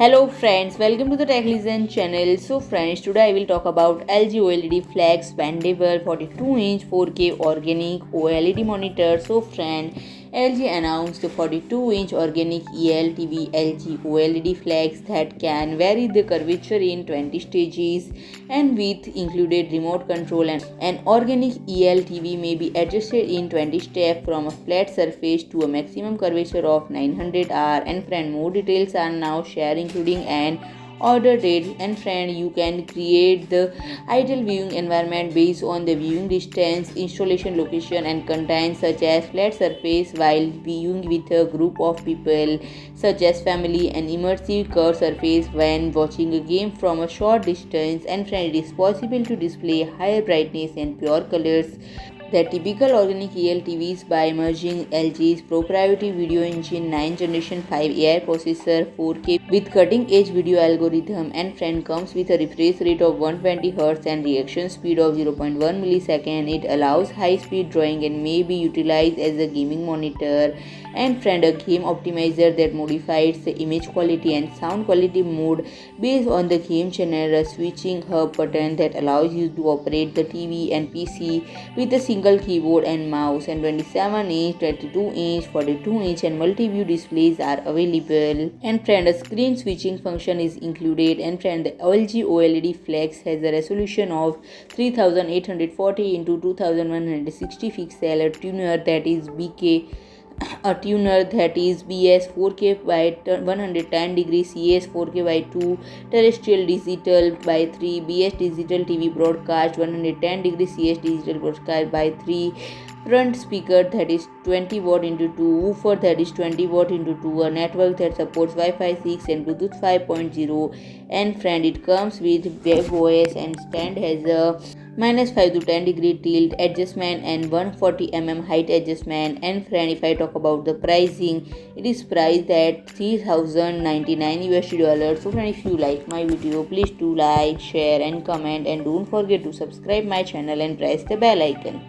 Hello friends, welcome to the Tech Listen channel. So friends, today I will talk about LG OLED Flex Bendable 42-inch 4K organic OLED monitor. So friend, LG announced the 42-inch organic ELTV LG OLED Flex that can vary the curvature in 20 stages and with included remote control, and an organic ELTV may be adjusted in 20 steps from a flat surface to a maximum curvature of 900 R. And friend, more details are now shared including an order date. And friend, you can create the ideal viewing environment based on the viewing distance, installation location and content such as flat surface while viewing with a group of people such as family, and immersive curved surface when watching a game from a short distance. And friend, it is possible to display higher brightness and pure colors the typical organic ELTVs by merging LG's proprietary video engine 9 Generation 5 AI Processor 4K with cutting-edge video algorithm. And friend, comes with a refresh rate of 120Hz and reaction speed of 0.1 millisecond. It allows high-speed drawing and may be utilized as a gaming monitor. And friend, a game optimizer that modifies the image quality and sound quality mode based on the game channel, a switching hub button that allows you to operate the TV and PC with a single keyboard and mouse. And 27-inch, 22-inch, 42-inch and multi-view displays are available. And friend, a screen switching function is included. And friend, the LG OLED Flex has a resolution of 3840 into 2160 pixel, a tuner that is BS 4K by 110 degrees, CS 4K by 2, terrestrial digital by 3, BS digital TV broadcast 110 degrees, CS digital broadcast by 3, front speaker that is 20 watt into 2, woofer that is 20 watt into 2, a network that supports Wi-Fi 6 and Bluetooth 5.0. And friend, it comes with webOS and stand has a -5 to 10 degree tilt adjustment and 140 height adjustment. And friend, if I talk about the pricing, it is priced at $3,099 USD. So friend, if you like my video, please do like, share and comment, and don't forget to subscribe my channel and press the bell icon.